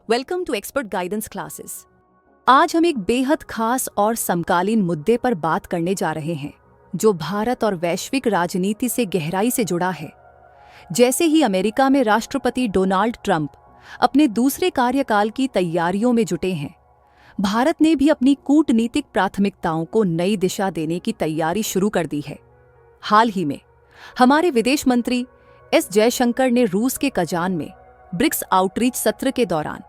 Welcome to expert guidance classes. आज हम एक बेहद खास और समकालीन मुद्दे पर बात करने जा रहे हैं जो भारत और वैश्विक राजनीति से गहराई से जुड़ा है। जैसे ही अमेरिका में राष्ट्रपति डोनाल्ड ट्रंप अपने दूसरे कार्यकाल की तैयारियों में जुटे हैं, भारत ने भी अपनी कूटनीतिक प्राथमिकताओं को नई दिशा देने की तैयारी शुरू कर दी है। हाल ही में हमारे विदेश मंत्री एस जयशंकर ने रूस के कजान में ब्रिक्स आउटरीच सत्र के दौरान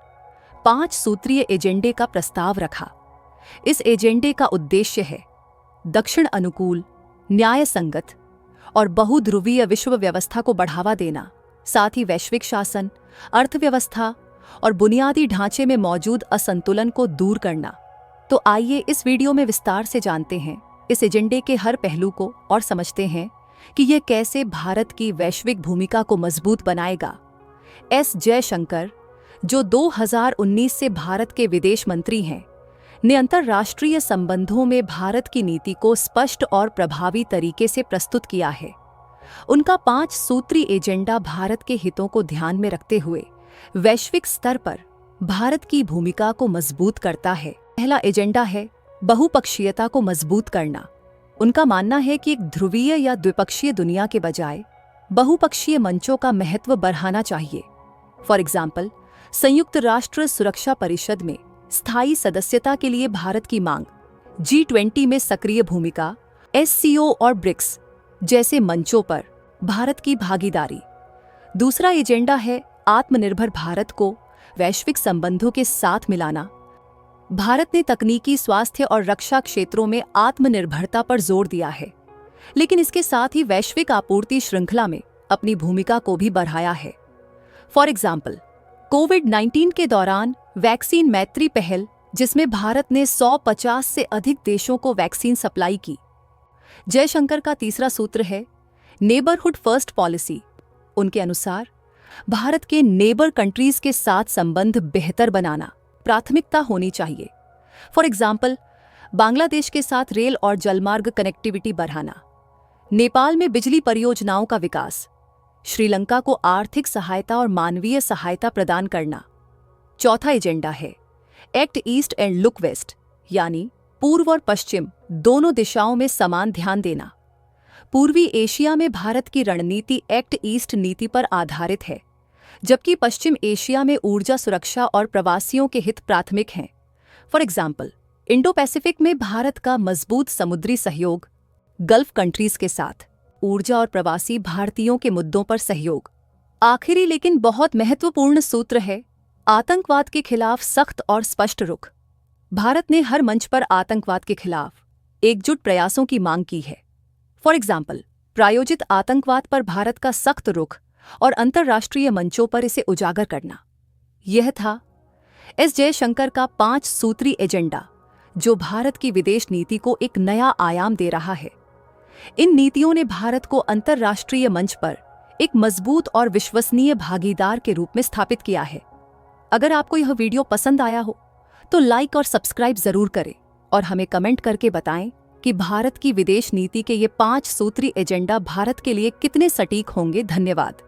5 सूत्रीय एजेंडे का प्रस्ताव रखा। इस एजेंडे का उद्देश्य है दक्षिण अनुकूल, न्याय संगत और बहुध्रुवीय विश्व व्यवस्था को बढ़ावा देना, साथ ही वैश्विक शासन, अर्थव्यवस्था और बुनियादी ढांचे में मौजूद असंतुलन को दूर करना। तो आइए इस वीडियो में विस्तार से जानते हैं इस एजेंडे के हर पहलू को और समझते हैं कि यह कैसे भारत की वैश्विक भूमिका को मजबूत बनाएगा। एस जयशंकर, जो 2019 से भारत के विदेश मंत्री हैं, ने अंतर्राष्ट्रीय संबंधों में भारत की नीति को स्पष्ट और प्रभावी तरीके से प्रस्तुत किया है। उनका 5 सूत्री एजेंडा भारत के हितों को ध्यान में रखते हुए वैश्विक स्तर पर भारत की भूमिका को मजबूत करता है। पहला एजेंडा है बहुपक्षीयता को मजबूत करना। उनका मानना है कि एक ध्रुवीय या द्विपक्षीय दुनिया के बजाय बहुपक्षीय मंचों का महत्व बढ़ाना चाहिए। फॉर एग्जाम्पल, संयुक्त राष्ट्र सुरक्षा परिषद में स्थायी सदस्यता के लिए भारत की मांग, G20 में सक्रिय भूमिका, SCO और ब्रिक्स जैसे मंचों पर भारत की भागीदारी। दूसरा एजेंडा है आत्मनिर्भर भारत को वैश्विक संबंधों के साथ मिलाना। भारत ने तकनीकी, स्वास्थ्य और रक्षा क्षेत्रों में आत्मनिर्भरता पर जोर दिया है, लेकिन इसके साथ ही वैश्विक आपूर्ति श्रृंखला में अपनी भूमिका को भी बढ़ाया है। फॉर एग्जाम्पल, कोविड-19 के दौरान वैक्सीन मैत्री पहल, जिसमें भारत ने 150 से अधिक देशों को वैक्सीन सप्लाई की। जयशंकर का तीसरा सूत्र है नेबरहुड फर्स्ट पॉलिसी। उनके अनुसार भारत के नेबर कंट्रीज के साथ संबंध बेहतर बनाना प्राथमिकता होनी चाहिए। फॉर एग्जाम्पल, बांग्लादेश के साथ रेल और जलमार्ग कनेक्टिविटी बढ़ाना, नेपाल में बिजली परियोजनाओं का विकास, श्रीलंका को आर्थिक सहायता और मानवीय सहायता प्रदान करना। चौथा एजेंडा है act east and look west, यानी पूर्व और पश्चिम दोनों दिशाओं में समान ध्यान देना। पूर्वी एशिया में भारत की रणनीति एक्ट ईस्ट नीति पर आधारित है, जबकि पश्चिम एशिया में ऊर्जा सुरक्षा और प्रवासियों के हित प्राथमिक हैं। फॉर एग्जाम्पल, इंडो पैसिफिक में भारत का मजबूत समुद्री सहयोग, गल्फ कंट्रीज के साथ ऊर्जा और प्रवासी भारतीयों के मुद्दों पर सहयोग। आखिरी लेकिन बहुत महत्वपूर्ण सूत्र है आतंकवाद के खिलाफ सख्त और स्पष्ट रुख। भारत ने हर मंच पर आतंकवाद के खिलाफ एकजुट प्रयासों की मांग की है। फॉर एग्जाम्पल, प्रायोजित आतंकवाद पर भारत का सख्त रुख और अंतर्राष्ट्रीय मंचों पर इसे उजागर करना। यह था एस जयशंकर का 5 सूत्री एजेंडा, जो भारत की विदेश नीति को एक नया आयाम दे रहा है। इन नीतियों ने भारत को अंतर्राष्ट्रीय मंच पर एक मजबूत और विश्वसनीय भागीदार के रूप में स्थापित किया है। अगर आपको यह वीडियो पसंद आया हो तो लाइक और सब्सक्राइब जरूर करें और हमें कमेंट करके बताएं कि भारत की विदेश नीति के ये 5 सूत्री एजेंडा भारत के लिए कितने सटीक होंगे। धन्यवाद।